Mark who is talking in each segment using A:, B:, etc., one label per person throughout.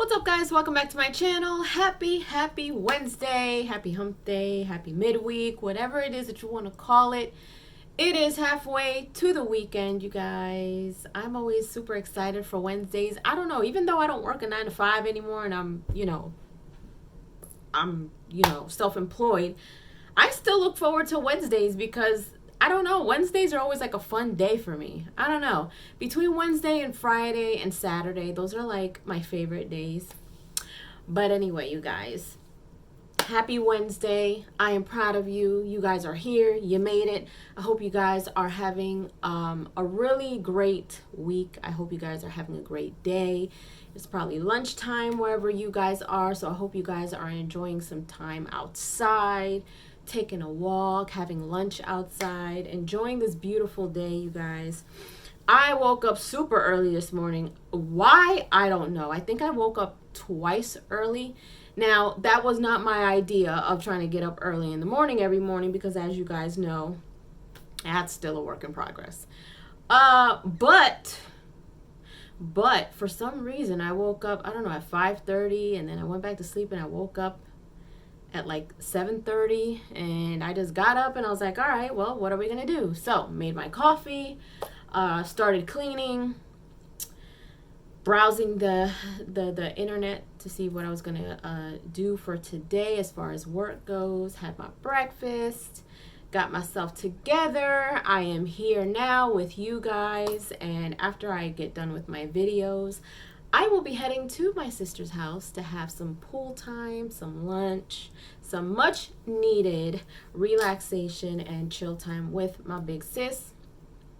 A: What's up, guys? Welcome back to my channel. Happy Wednesday, happy hump day, happy midweek, whatever it is that you want to call it. It is halfway to the weekend, you guys. I'm always super excited for Wednesdays. I don't know, even though I don't work a 9 to 5 anymore and I'm self-employed, I still look forward to Wednesdays because I don't know, Wednesdays are always like a fun day for me. I don't know. Between Wednesday and Friday and Saturday, those are like my favorite days. But anyway, you guys, happy Wednesday. I am proud of you. You guys are here. You made it. I hope you guys are having a really great week. I hope you guys are having a great day. It's probably lunchtime wherever you guys are, so I hope you guys are enjoying some time outside, taking a walk, having lunch outside, enjoying this beautiful day, you guys. I woke up super early this morning. Why? I don't know. I think I woke up twice early. Now, that was not my idea of trying to get up early in the morning every morning because, as you guys know, that's still a work in progress. But for some reason, I woke up, I don't know, at 5:30, and then I went back to sleep, and I woke up at like 7:30, and I just got up and I was like, all right, well, what are we gonna do? So made my coffee, started cleaning, browsing the internet to see what I was gonna do for today as far as work goes, had my breakfast, got myself together. I am here now with you guys, and after I get done with my videos, I will be heading to my sister's house to have some pool time, some lunch, some much needed relaxation and chill time with my big sis.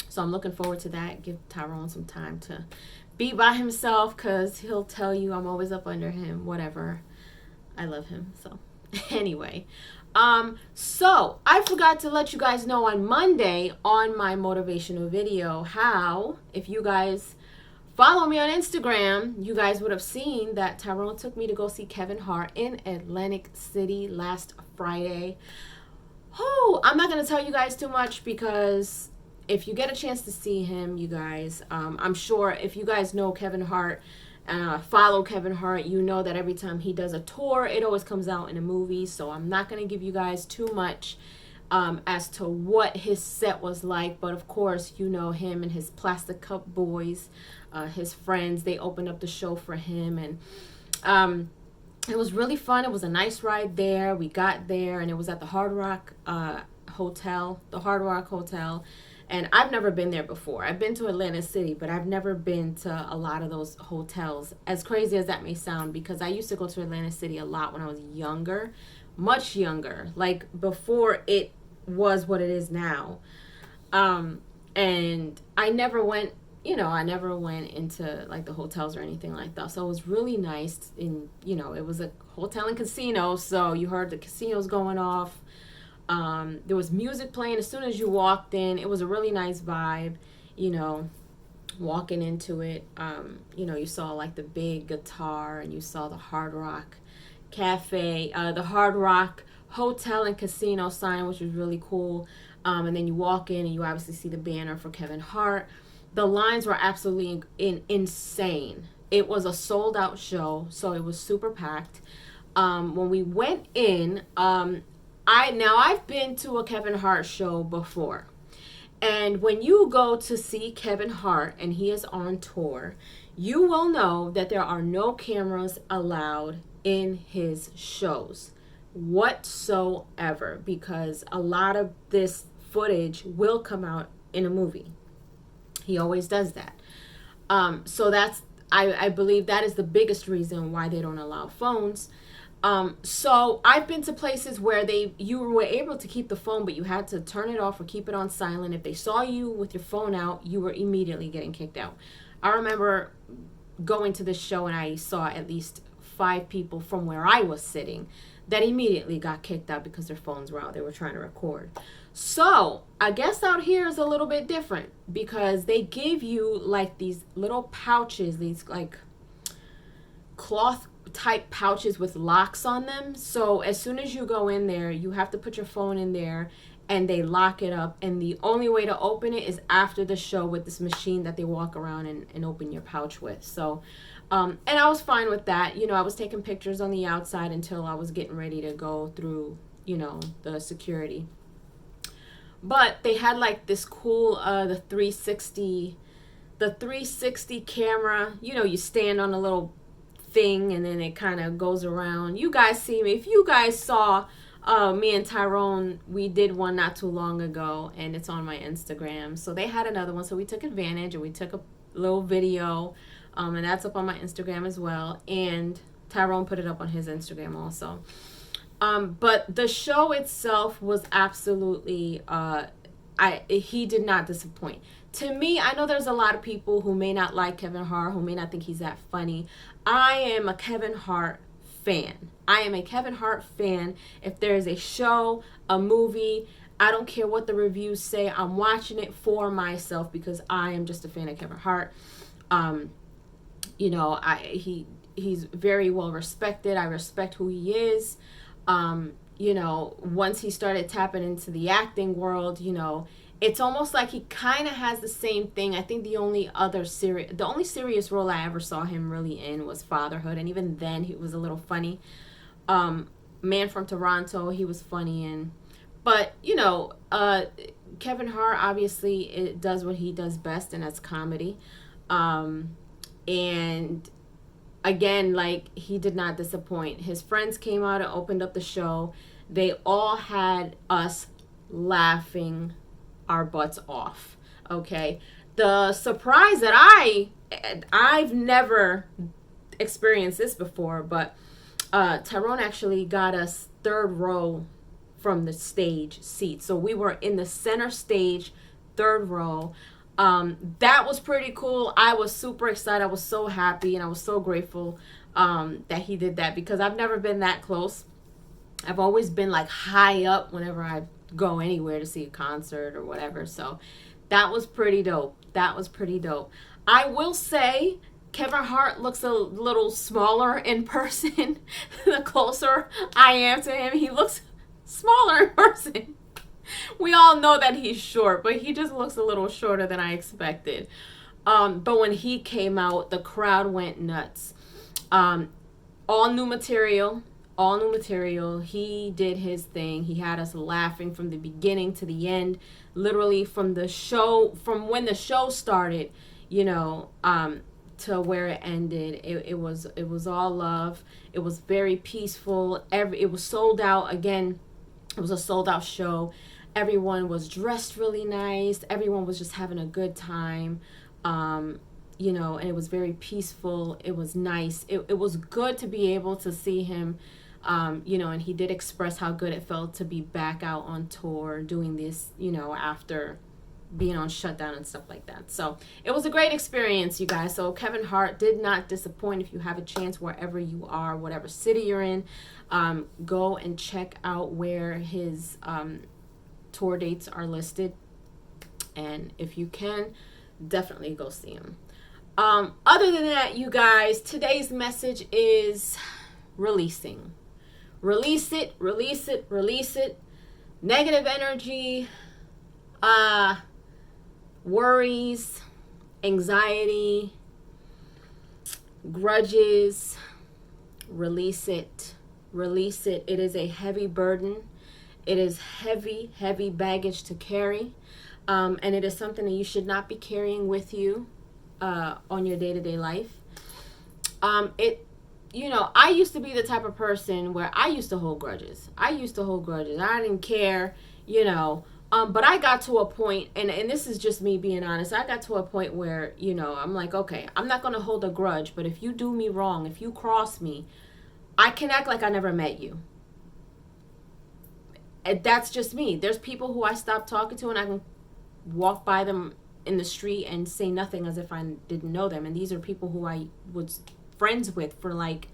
A: So I'm looking forward to that. Give Tyrone some time to be by himself because he'll tell you I'm always up under him, whatever. I love him. So anyway, so I forgot to let you guys know on Monday on my motivational video how, if you guys follow me on Instagram, you guys would have seen that Tyrone took me to go see Kevin Hart in Atlantic City last Friday. Oh, I'm not going to tell you guys too much because if you get a chance to see him, you guys, I'm sure if you guys know Kevin Hart, follow Kevin Hart, you know that every time he does a tour, it always comes out in a movie. So I'm not going to give you guys too much as to what his set was like. But of course, you know him and his Plastic Cup Boys, his friends, they opened up the show for him. And it was really fun. It was a nice ride there. We got there and it was at the Hard Rock Hotel, And I've never been there before. I've been to Atlantic City, but I've never been to a lot of those hotels, as crazy as that may sound, because I used to go to Atlantic City a lot when I was younger, much younger, like before it was what it is now. And I never went into like the hotels or anything like that. So it was really nice. And, it was a hotel and casino. So you heard the casinos going off. There was music playing as soon as you walked in. It was a really nice vibe, walking into it. You saw like the big guitar and you saw the Hard Rock Cafe, the Hard Rock Hotel and Casino sign, which was really cool. And then you walk in and you obviously see the banner for Kevin Hart. The lines were absolutely insane. It was a sold out show, so it was super packed. When we went in, I've been to a Kevin Hart show before. And when you go to see Kevin Hart and he is on tour, you will know that there are no cameras allowed in his shows whatsoever, because a lot of this footage will come out in a movie. He always does that. So I believe that is the biggest reason why they don't allow phones. So I've been to places where you were able to keep the phone, but you had to turn it off or keep it on silent. If they saw you with your phone out, you were immediately getting kicked out. I remember going to this show and I saw at least 5 people from where I was sitting that immediately got kicked out because their phones were out. They were trying to record. So I guess out here is a little bit different because they give you like these little pouches, these like cloth type pouches with locks on them. So as soon as you go in there, you have to put your phone in there and they lock it up. And the only way to open it is after the show with this machine that they walk around and open your pouch with. So And I was fine with that. You know, I was taking pictures on the outside until I was getting ready to go through, you know, the security. But they had like this cool, the 360 camera. You know, you stand on a little thing and then it kind of goes around. You guys see me. If you guys saw me and Tyrone, we did one not too long ago, and it's on my Instagram. So they had another one, so we took advantage and we took a little video, and that's up on my Instagram as well. And Tyrone put it up on his Instagram also. But the show itself was absolutely, he did not disappoint. To me, I know there's a lot of people who may not like Kevin Hart, who may not think he's that funny. I am a Kevin Hart fan. I am a Kevin Hart fan. If there is a show, a movie, I don't care what the reviews say, I'm watching it for myself because I am just a fan of Kevin Hart. You know, he's very well respected. I respect who he is. You know, once he started tapping into the acting world, you know, it's almost like he kind of has the same thing. I think the only serious role I ever saw him really in was Fatherhood, and even then he was a little funny. Man from Toronto, he was funny in. But, you know, Kevin Hart obviously does what he does best, and that's comedy. And again, like, he did not disappoint. His friends came out and opened up the show. They all had us laughing our butts off. Okay, the surprise that I've never experienced this before, but Tyrone actually got us third row from the stage seat, so we were in the center stage, third row. That was pretty cool. I was super excited. I was so happy, and I was so grateful that he did that, because I've never been that close. I've always been like high up whenever I go anywhere to see a concert or whatever. So that was pretty dope. That was pretty dope. I will say Kevin Hart looks a little smaller in person. The closer I am to him, he looks smaller in person. We all know that he's short, but he just looks a little shorter than I expected. But when he came out, the crowd went nuts. All new material. He did his thing. He had us laughing from the beginning to the end, literally from when the show started, you know, to where it ended. It was all love. It was very peaceful. It was sold out. Again, it was a sold out show. Everyone was dressed really nice. Everyone was just having a good time. You know, and it was very peaceful. It was nice. It was good to be able to see him. You know, and he did express how good it felt to be back out on tour doing this, you know, after being on shutdown and stuff like that. So it was a great experience, you guys. So Kevin Hart did not disappoint. If you have a chance, wherever you are, whatever city you're in, go and check out where his tour dates are listed. And if you can, definitely go see him. Other than that, you guys, today's message is releasing. Release it. Negative energy, worries, anxiety, grudges, release it. It is a heavy burden. It is heavy baggage to carry. And it is something that you should not be carrying with you on your day-to-day life. You know, I used to be the type of person where I used to hold grudges. I didn't care, you know. But I got to a point, and this is just me being honest, I got to a point where, you know, I'm like, okay, I'm not going to hold a grudge, but if you do me wrong, if you cross me, I can act like I never met you. And that's just me. There's people who I stopped talking to, and I can walk by them in the street and say nothing as if I didn't know them. And these are people who I was friends with for like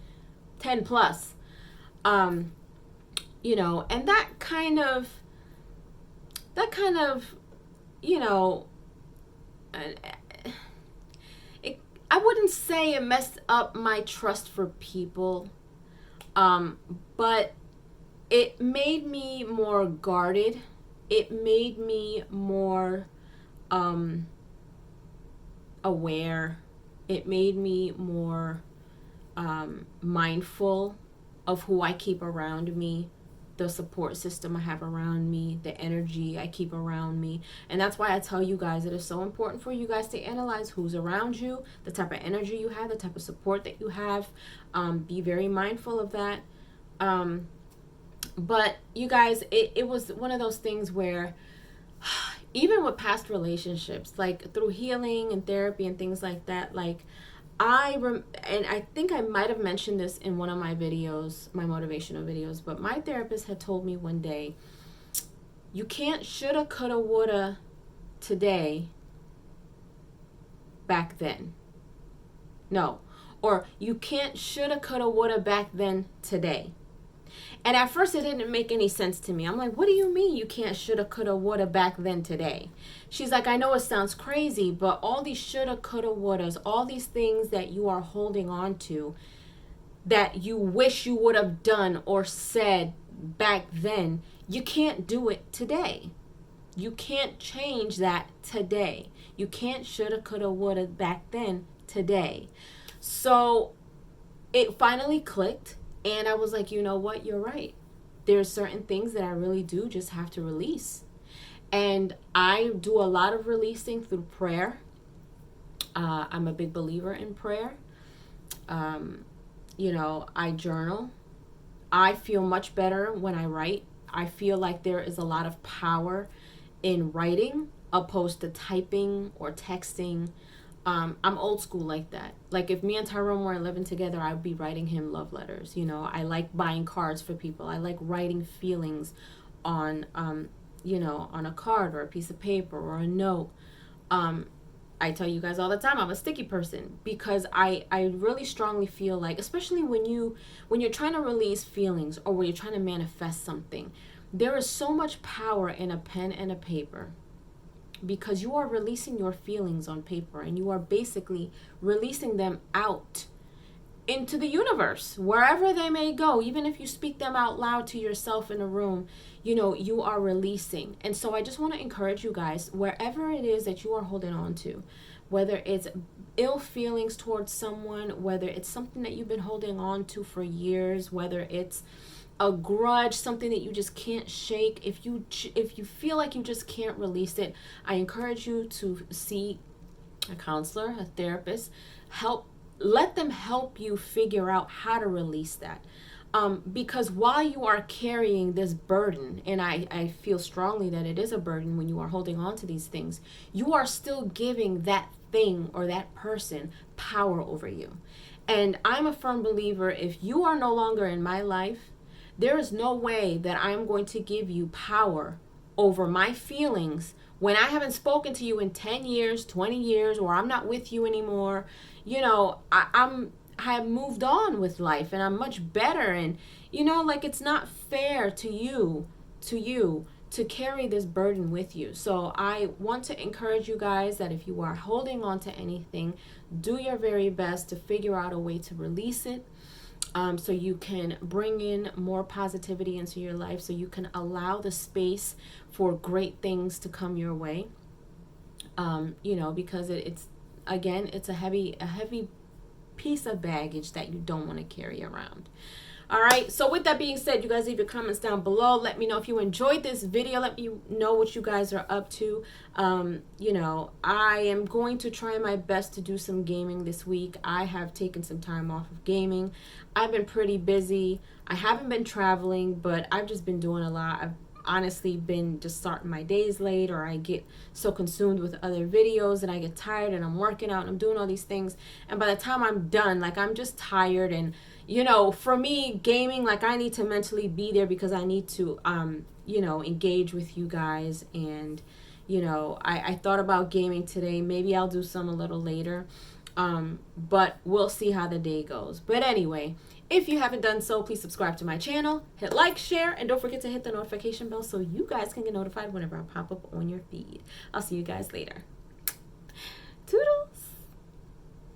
A: 10 plus. You know, and that kind of, you know, I wouldn't say it messed up my trust for people, but it made me more guarded. It made me more aware. It made me more mindful of who I keep around me, the support system I have around me, the energy I keep around me. And that's why I tell you guys it is so important for you guys to analyze who's around you, the type of energy you have, the type of support that you have. Be very mindful of that. But you guys, it was one of those things where even with past relationships, like through healing and therapy and things like that, like and I think I might have mentioned this in one of my videos, my motivational videos, but my therapist had told me one day, you can't shoulda, coulda, woulda today back then. No. Or you can't shoulda, coulda, woulda back then today. And at first it didn't make any sense to me. I'm like, what do you mean you can't shoulda, coulda, woulda back then today? She's like, I know it sounds crazy, but all these shoulda, coulda, wouldas, all these things that you are holding on to that you wish you would have done or said back then, you can't do it today. You can't change that today. You can't shoulda, coulda, woulda back then today. So it finally clicked. And I was like, you know what? You're right. There's certain things that I really do just have to release. And I do a lot of releasing through prayer. I'm a big believer in prayer. I journal. I feel much better when I write. I feel like there is a lot of power in writing opposed to typing or texting. I'm old school like that. Like if me and Tyrone were living together, I'd be writing him love letters. I like buying cards for people. I like writing feelings on a card or a piece of paper or a note. I tell you guys all the time, I'm a sticky person because I really strongly feel like, especially when you're trying to release feelings or when you're trying to manifest something, there is so much power in a pen and a paper. Because you are releasing your feelings on paper and you are basically releasing them out into the universe, wherever they may go. Even if you speak them out loud to yourself in a room, you are releasing. And so I just want to encourage you guys, wherever it is that you are holding on to, whether it's ill feelings towards someone, whether it's something that you've been holding on to for years, whether it's a grudge, something that you just can't shake, if you feel like you just can't release it, I encourage you to see a counselor, a therapist. Let them help you figure out how to release that. Because while you are carrying this burden, and I feel strongly that it is a burden when you are holding on to these things, you are still giving that thing or that person power over you. And I'm a firm believer, if you are no longer in my life, there is no way that I'm going to give you power over my feelings when I haven't spoken to you in 10 years, 20 years, or I'm not with you anymore. I have moved on with life and I'm much better. And, it's not fair to you to carry this burden with you. So I want to encourage you guys that if you are holding on to anything, do your very best to figure out a way to release it. So you can bring in more positivity into your life, so you can allow the space for great things to come your way. Because it's a heavy piece of baggage that you don't want to carry around. All right. So with that being said, you guys leave your comments down below. Let me know if you enjoyed this video. Let me know what you guys are up to. I am going to try my best to do some gaming this week. I have taken some time off of gaming. I've been pretty busy. I haven't been traveling, but I've just been doing a lot. I've honestly been just starting my days late, or I get so consumed with other videos and I get tired and I'm working out and I'm doing all these things. And by the time I'm done, I'm just tired. And for me, gaming, I need to mentally be there because I need to, engage with you guys. And, I thought about gaming today. Maybe I'll do some a little later. But we'll see how the day goes. But anyway, if you haven't done so, please subscribe to my channel, hit like, share, and don't forget to hit the notification bell so you guys can get notified whenever I pop up on your feed. I'll see you guys later.